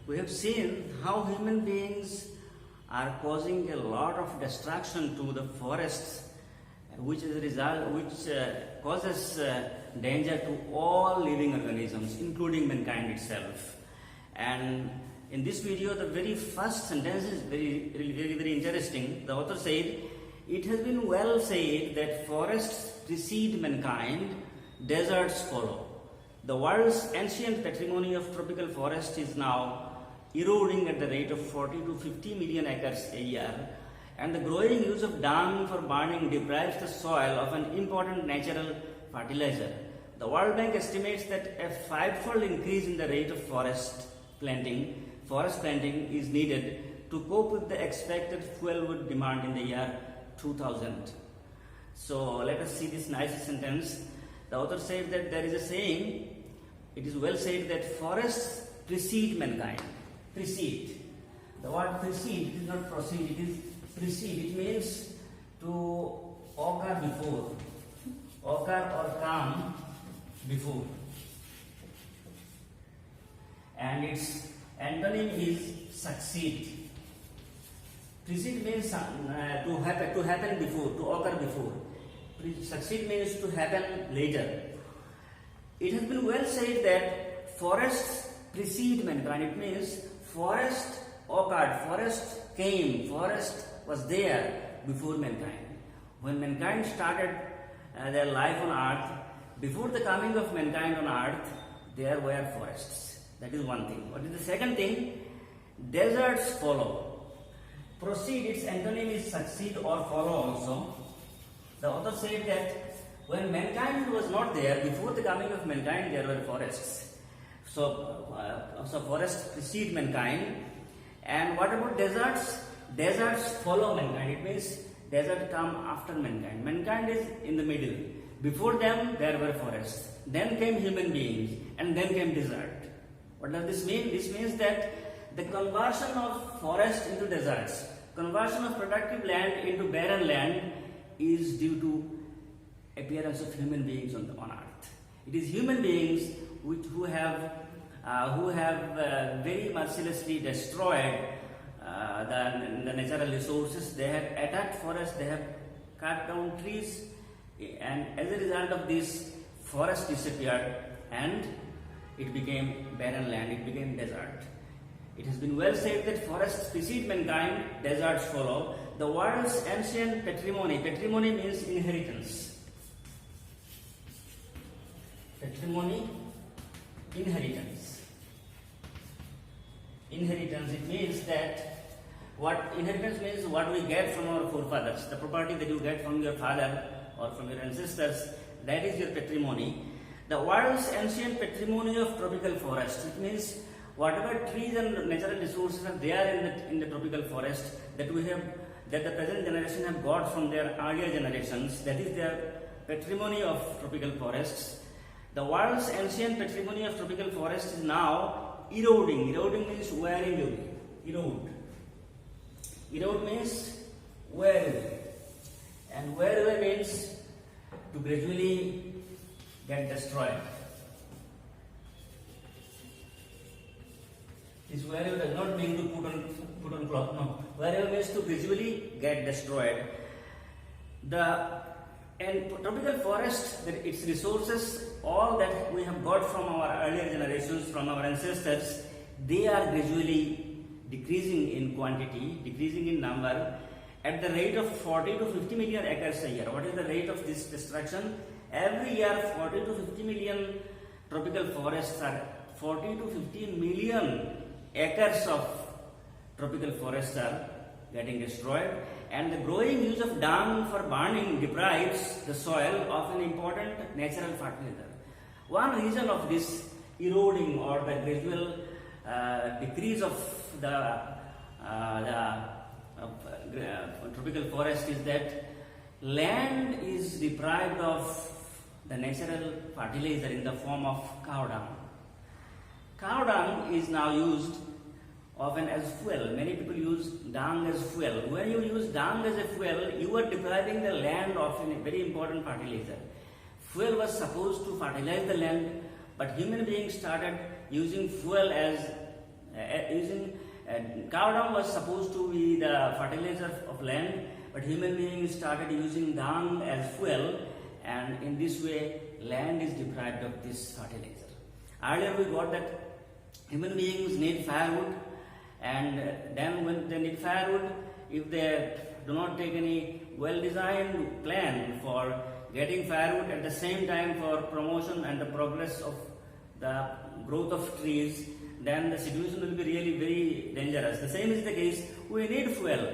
We have seen how human beings are causing a lot of destruction to the forests, which causes danger to all living organisms, including mankind itself. And in this video, the very first sentence is very interesting. The author said, "It has been well said that forests precede mankind, deserts follow. The world's ancient patrimony of tropical forest is now eroding at the rate of 40 to 50 million acres a year, and the growing use of dung for burning deprives the soil of an important natural fertilizer. The World Bank estimates that a fivefold increase in the rate of forest planting is needed to cope with the expected fuel wood demand in the year 2000. So let us see this nice sentence. The author said that there is a saying, it is well said that forests precede mankind. Precede. The word precede is not proceed, it is precede. It means to occur before, occur or come before. And its antonym is succeed. Precede means to happen before, to occur before. Succeed means to happen later. It has been well said that forests precede mankind. It means forest occurred, forest came, forest was there before mankind. When mankind started their life on earth, before the coming of mankind on earth, there were forests. That is one thing. What is the second thing? Deserts follow. Proceed, its antonym is succeed or follow also. The author said that when mankind was not there, before the coming of mankind, there were forests. So forests precede mankind. And what about deserts? Deserts follow mankind. It means desert come after mankind. Mankind is in the middle. Before them, there were forests. Then came human beings, and then came desert. What does this mean? This means that the conversion of forest into deserts, conversion of productive land into barren land, is due to appearance of human beings on earth. It is human beings who have very mercilessly destroyed the natural resources. They have attacked forests, they have cut down trees, and as a result of this, forest disappeared and it became barren land, it became desert. It has been well said that forests precede mankind, deserts follow. The world's ancient patrimony means inheritance. Patrimony, inheritance. Inheritance, it means that inheritance means what we get from our forefathers, the property that you get from your father or from your ancestors, that is your patrimony. The world's ancient patrimony of tropical forest, it means whatever trees and natural resources are there in the tropical forest that the present generation have got from their earlier generations, that is their patrimony of tropical forests. The world's ancient patrimony of tropical forest is now eroding. Eroding means wearing away. Erode. Erode means wear away. And wear away means to gradually get destroyed. This wear away does not mean to put on cloth. No. Wear away means to gradually get destroyed. And tropical forest, its resources, all that we have got from our earlier generations, from our ancestors, they are gradually decreasing in quantity, decreasing in number, at the rate of 40 to 50 million acres a year. What is the rate of this destruction? Every year, 40 to 50 million tropical forests are 40 to 50 million acres of tropical forests are getting destroyed, and the growing use of dung for burning deprives the soil of an important natural fertilizer. One reason of this eroding or the gradual decrease of the tropical forest is that land is deprived of the natural fertilizer in the form of cow dung. Cow dung is now used often as fuel. Many people use dung as fuel. When you use dung as a fuel, you are depriving the land of a very important fertilizer. Fuel was supposed to fertilize the land, but human beings started using fuel as Cow dung was supposed to be the fertilizer of land, but human beings started using dung as fuel, and in this way land is deprived of this fertilizer. Earlier we got that human beings need firewood, and then when they need firewood, if they do not take any well-designed plan for getting firewood at the same time for promotion and the progress of the growth of trees, then the situation will be really very dangerous. The same is the case, we need fuel.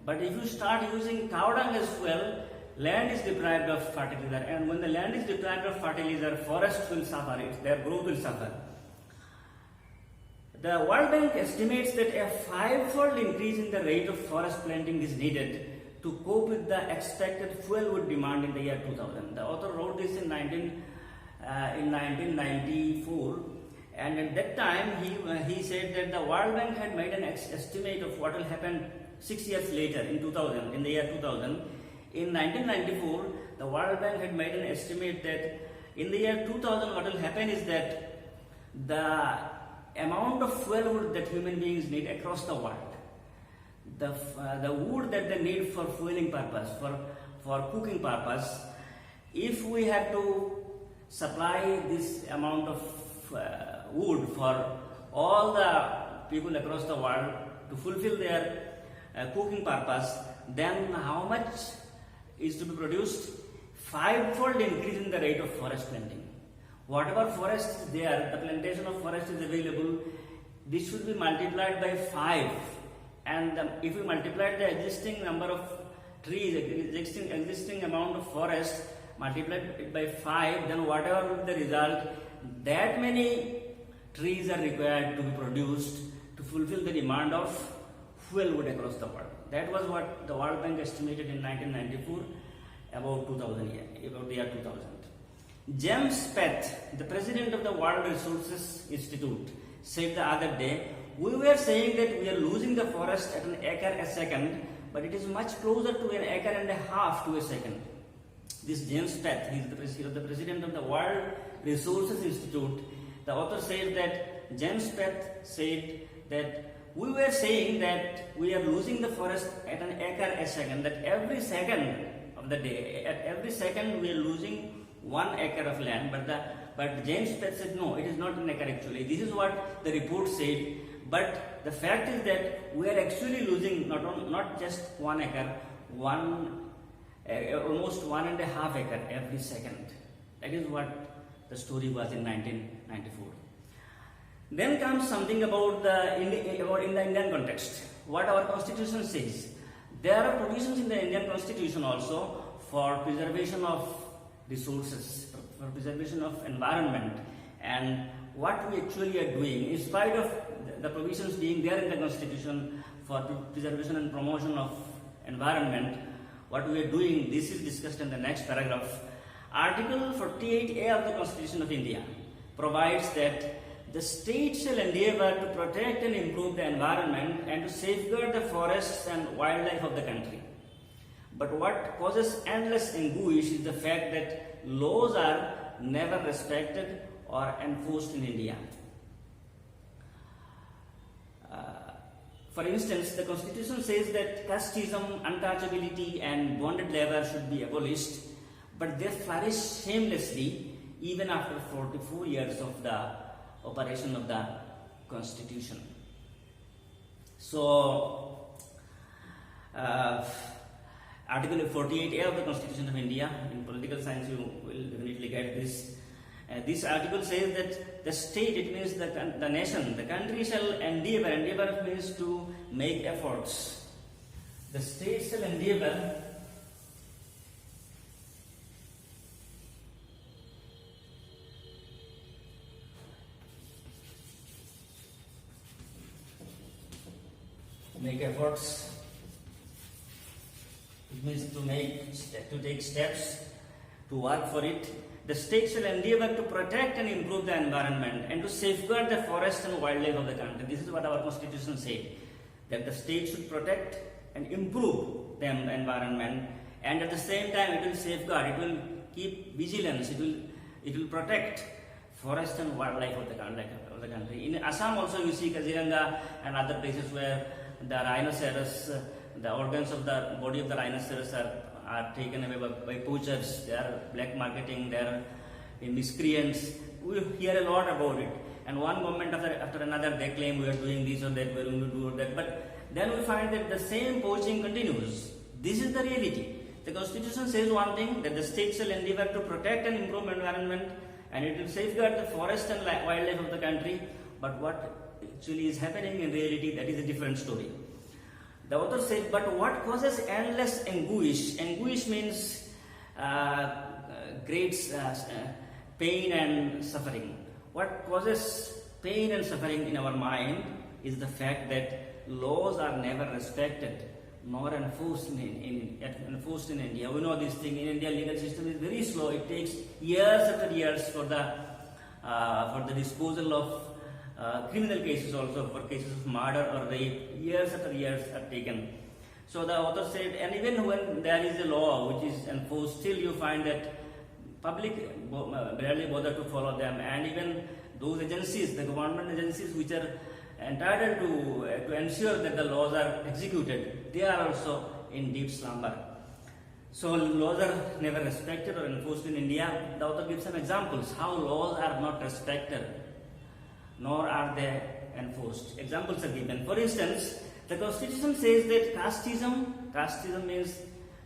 But if you start using cow dung as fuel, land is deprived of fertilizer, and when the land is deprived of fertilizer, forests will suffer, their growth will suffer. The World Bank estimates that a 5-fold increase in the rate of forest planting is needed to cope with the expected fuel wood demand in the year 2000. The author wrote this in 1994, and at that time he said that the World Bank had made an estimate of what will happen 6 years later in 2000, in the year 2000. In 1994, the World Bank had made an estimate that in the year 2000 what will happen is that the amount of fuel wood that human beings need across the world, the wood that they need for fueling purpose, for cooking purpose, if we have to supply this amount of wood for all the people across the world to fulfill their cooking purpose, then how much is to be produced? 5-fold increase in the rate of forest planting. Whatever forest is there, the plantation of forest is available, this should be multiplied by 5. And if we multiply the existing number of trees, existing amount of forest, multiply it by 5, then whatever will be the result, that many trees are required to be produced to fulfill the demand of fuel wood across the world. That was what the World Bank estimated in 1994 about the year 2000. James Pett, the president of the World Resources Institute, said the other day, "We were saying that we are losing the forest at an acre a second, but it is much closer to an acre and a half to a second." This James Pett, he is the president of the World Resources Institute. The author said that James Pett said that we were saying that we are losing the forest at an acre a second, that every second of the day, at every second we are losing 1 acre of land, but James Pett said no, it is not an acre actually. This is what the report said, but the fact is that we are actually losing not just 1 acre, almost 1.5 acre every second. That is what the story was in 1994. Then comes something about in the Indian context. What our constitution says. There are provisions in the Indian constitution also for preservation of resources, for preservation of environment, and what we actually are doing, in spite of the provisions being there in the constitution for preservation and promotion of environment, what we are doing, this is discussed in the next paragraph. Article 48A of the Constitution of India provides that the state shall endeavour to protect and improve the environment and to safeguard the forests and wildlife of the country. But what causes endless anguish is the fact that laws are never respected or enforced in India. For instance, the Constitution says that casteism, untouchability and bonded labour should be abolished, but they flourish shamelessly even after 44 years of the operation of the Constitution. So, Article 48A of the Constitution of India, in political science you will definitely get this. This article says that the state, it means the nation, the country shall endeavour means to make efforts. The state shall endeavour make efforts. It means to take steps, to work for it. The state shall endeavour to protect and improve the environment and to safeguard the forest and wildlife of the country. This is what our constitution says, that the state should protect and improve the environment, and at the same time it will safeguard, it will keep vigilance, it will protect forest and wildlife of the country, of the country. In Assam also you see Kaziranga and other places where the rhinoceros, the organs of the body of the rhinoceros are taken away by poachers. They are black marketing, they are miscreants. We hear a lot about it. And one moment after another they claim we are doing this or that, we are going to do that. But then we find that the same poaching continues. This is the reality. The Constitution says one thing, that the state shall endeavour to protect and improve environment, and it will safeguard the forest and wildlife of the country. But what actually is happening in reality, that is a different story. The author said, but what causes endless anguish? Anguish means great pain and suffering. What causes pain and suffering in our mind is the fact that laws are never respected nor enforced in India. We know this thing. In India, legal system is very slow. It takes years after years for the disposal of criminal cases, also for cases of murder or rape. Years after years are taken. So the author said, and even when there is a law which is enforced, still you find that public barely bother to follow them, and even those agencies, the government agencies which are entitled to ensure that the laws are executed, they are also in deep slumber. So laws are never respected or enforced in India. The author gives some examples how laws are not respected nor are they enforced. Examples are given. For instance, the Constitution says that casteism means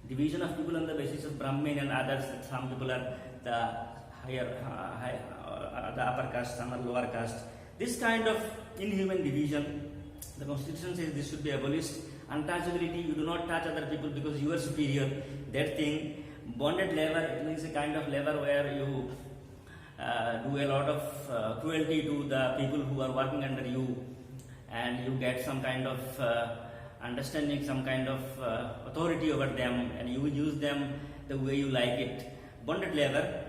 division of people on the basis of Brahmin and others. Some people are the the upper caste, some are lower caste. This kind of inhuman division, the Constitution says this should be abolished. Untouchability, you do not touch other people because you are superior. That thing. Bonded labor, it means a kind of labor where you do a lot of cruelty to the people who are working under you, and you get some kind of understanding, some kind of authority over them, and you will use them the way you like it. Bonded labor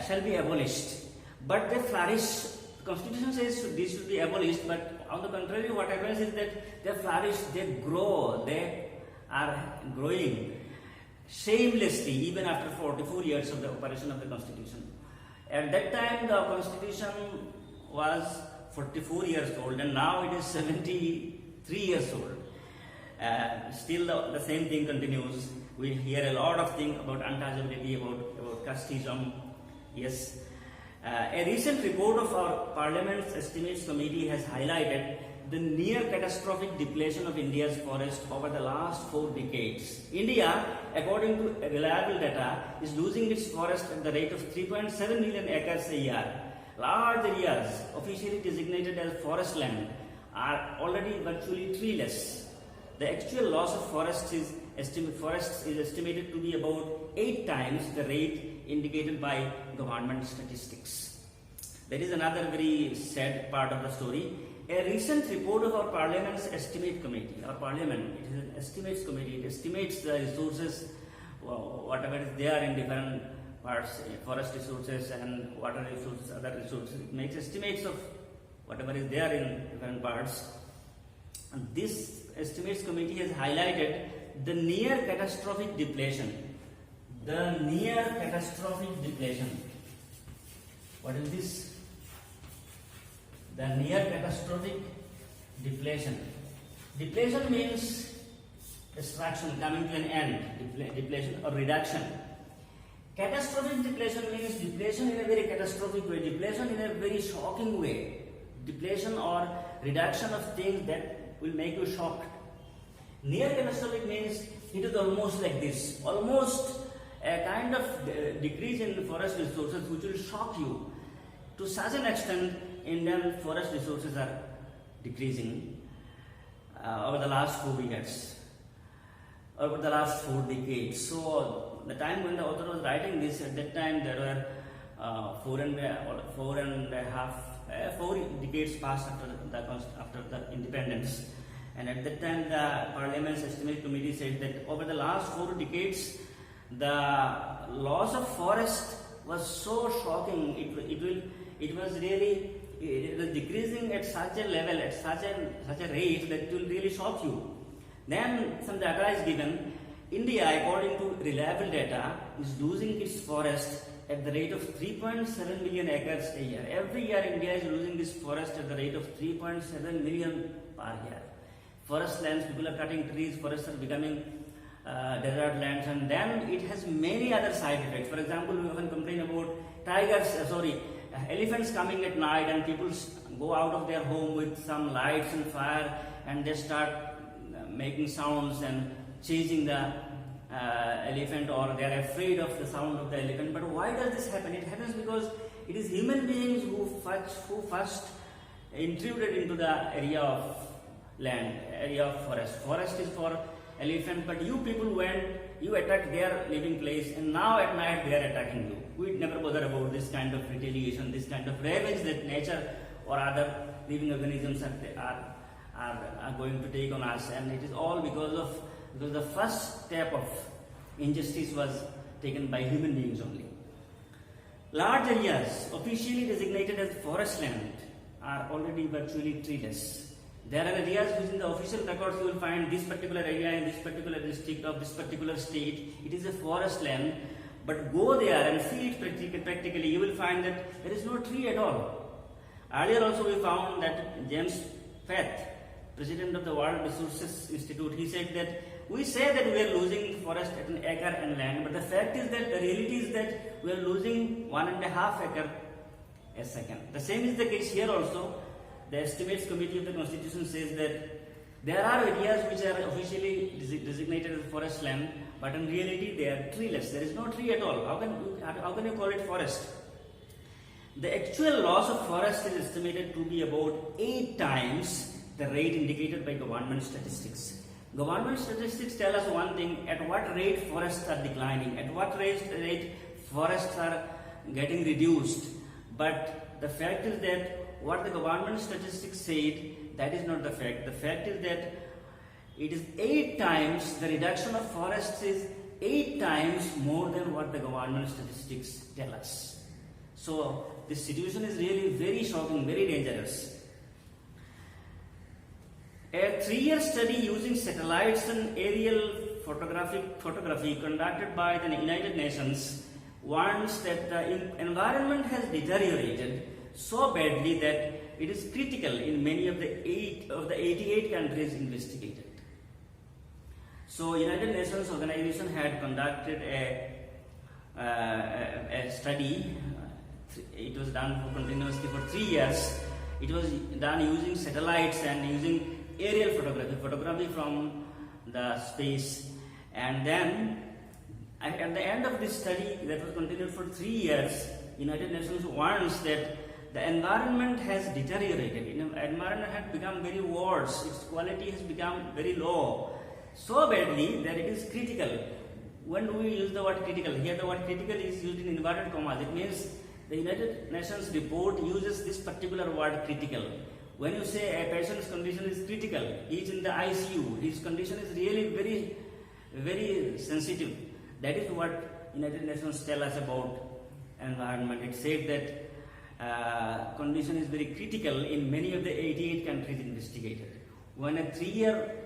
shall be abolished, but they flourish. The Constitution says this should be abolished, but on the contrary, what happens is that they flourish, they grow, they are growing shamelessly even after 44 years of the operation of the Constitution. At that time, the Constitution was 44 years old, and now it is 73 years old. Still the same thing continues. We hear a lot of things about untouchability, about casteism. Yes. A recent report of our Parliament's Estimates Committee has highlighted the near catastrophic depletion of India's forest over the last 4 decades. India, according to reliable data, is losing its forest at the rate of 3.7 million acres a year. Large areas officially designated as forest land are already virtually treeless. The actual loss of forests is estimated to be about 8 times the rate indicated by government statistics. There is another very sad part of the story. A recent report of our Parliament's Estimate Committee, our Parliament, it is an Estimates Committee, it estimates the resources, whatever is there in different parts, forest resources and water resources, other resources. It makes estimates of whatever is there in different parts. And this Estimates Committee has highlighted the near catastrophic depletion. The near catastrophic depletion. What is this? The near catastrophic depletion. Depletion means destruction, coming to an end. Depletion or reduction. Catastrophic depletion means depletion in a very catastrophic way, depletion in a very shocking way. Depletion or reduction of things that will make you shocked. Near catastrophic means it is almost like this, almost a kind of decrease in forest resources which will shock you. To such an extent, Indian forest resources are decreasing over the last 4 years, over the last 4 decades. So, the time when the author was writing this, at that time there were 4 decades passed after the independence. And at that time, the Parliament's Estimate Committee said that over the last 4 decades, the loss of forest was so shocking. It was decreasing at such a level, at such a rate that it will really shock you. Then some data is given. India, according to reliable data, is losing its forest at the rate of 3.7 million acres a year. Every year India is losing this forest at the rate of 3.7 million per year. Forest lands, people are cutting trees, forests are becoming desert lands, and then it has many other side effects. For example, we often complain about elephants coming at night, and people go out of their home with some lights and fire, and they start making sounds and chasing the elephant, or they are afraid of the sound of the elephant. But why does this happen? It happens because it is human beings who first intruded into the area of land, area of forest. Forest is for elephant, but you people went, you attacked their living place, and now at night they are attacking you. We never bother about this kind of retaliation, this kind of revenge that nature or other living organisms are going to take on us, and it is all because the first step of injustice was taken by human beings only. Large areas officially designated as forest land are already virtually treeless. There are areas which in the official records you will find this particular area in this particular district of this particular state, it is a forest land, but go there and see it practically, you will find that there is no tree at all. Earlier also we found that James Fath, President of the World Resources Institute, he said that we say that we are losing forest at an acre and land, but the fact is that the reality is that we are losing 1.5 acre a second. The same is the case here also. The Estimates Committee of the Constitution says that there are areas which are officially designated as forest land, but in reality they are treeless. There is no tree at all. How can you call it forest? The actual loss of forest is estimated to be about 8 times the rate indicated by government statistics. Government statistics tell us one thing: at what rate forests are declining, at what rate forests are getting reduced. But the fact is that what the government statistics said, that is not the fact. The fact is that it is 8 times, the reduction of forests is 8 times more than what the government statistics tell us. So this situation is really very shocking, very dangerous. A 3-year study using satellites and aerial photography conducted by the United Nations warns that the environment has deteriorated so badly that it is critical in many of the 88 countries investigated. So United Nations organization had conducted a study. It was done continuously for 3 years. It was done using satellites and using aerial photography from the space, and then at the end of this study that was continued for 3 years, United Nations warns that the environment has deteriorated. The environment has become very worse. Its quality has become very low, so badly that it is critical. When do we use the word critical? Here the word critical is used in inverted commas. It means the United Nations report uses this particular word critical. When you say a patient's condition is critical, he is in the ICU, his condition is really very, very sensitive. That is what United Nations tell us about environment. It said that condition is very critical in many of the 88 countries investigated. When a 3-year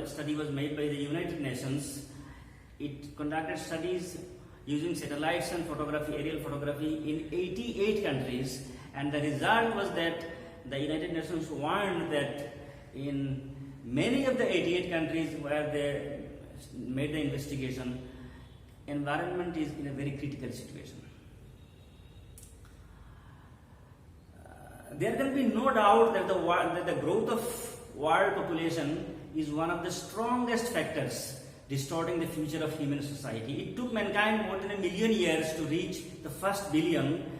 study was made by the United Nations, it conducted studies using satellites and aerial photography in 88 countries. And the result was that the United Nations warned that in many of the 88 countries where they made the investigation, environment is in a very critical situation. There can be no doubt that the growth of world population is one of the strongest factors distorting the future of human society. It took mankind more than 1 million years to reach the first billion.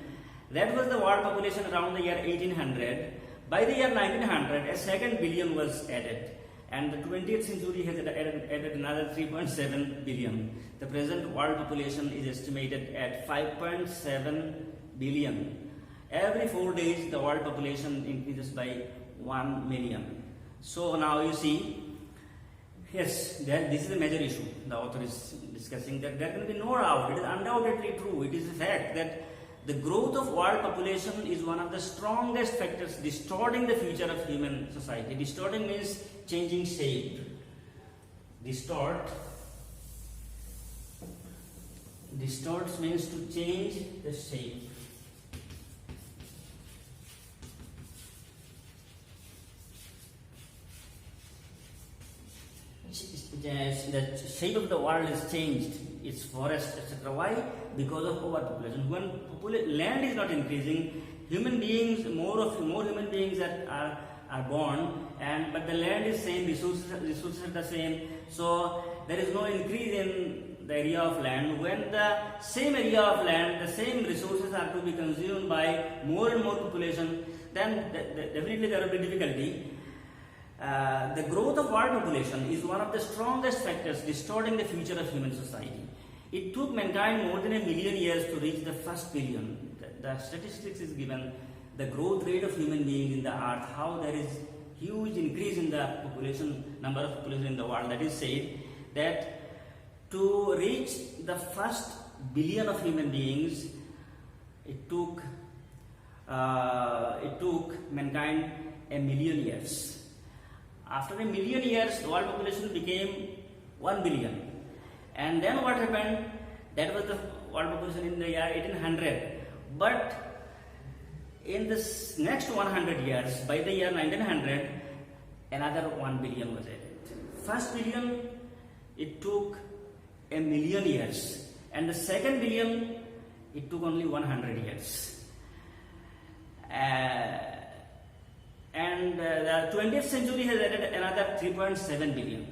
That was the world population around the year 1800. By the year 1900, a second billion was added, and the 20th century has added another 3.7 billion. The present world population is estimated at 5.7 billion. Every 4 days, the world population increases by 1 million. So now you see, yes, this is a major issue. The author is discussing that there can be no doubt. It is undoubtedly true. It is a fact that the growth of world population is one of the strongest factors distorting the future of human society. Distorting means changing shape. Distort Distorts means to change the shape. The shape of the world is changed. It's forest, etc. Why? Because of overpopulation. When land is not increasing, human beings, more human beings are born, but the land is same, resources are the same. So there is no increase in the area of land. When the same area of land, the same resources are to be consumed by more and more population, then definitely there will be difficulty. The growth of world population is one of the strongest factors distorting the future of human society. It took mankind more than 1 million years to reach the first billion. The statistics is given, the growth rate of human beings in the earth, how there is huge increase in the population, number of population in the world. That is said that to reach the first billion of human beings, it took mankind 1 million years. After 1 million years, the world population became 1 billion. And then what happened? That was the world population in the year 1800. But in this next 100 years, by the year 1900, another 1 billion was added. First billion, it took 1 million years. And the second billion, it took only 100 years. And the 20th century has added another 3.7 billion.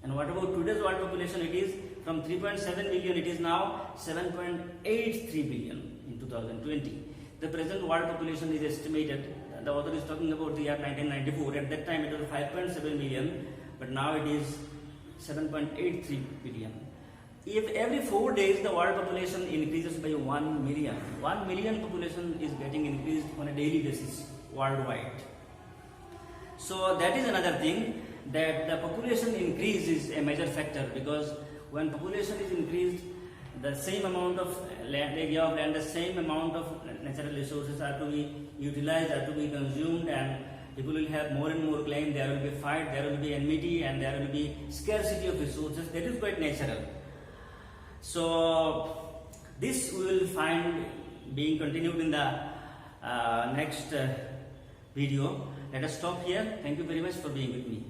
And what about today's world population? It is from 3.7 billion, it is now 7.83 billion in 2020. The present world population is estimated, the author is talking about the year 1994, at that time it was 5.7 billion, but now it is 7.83 billion. If every 4 days the world population increases by 1 million, 1 million population is getting increased on a daily basis worldwide. So that is another thing, that the population increase is a major factor, because when population is increased, the same amount of land, area of land, the same amount of natural resources are to be utilized, are to be consumed, and people will have more and more claim, there will be fight, there will be enmity, and there will be scarcity of resources. That is quite natural. So this we will find being continued in the next video. Let us stop here. Thank you very much for being with me.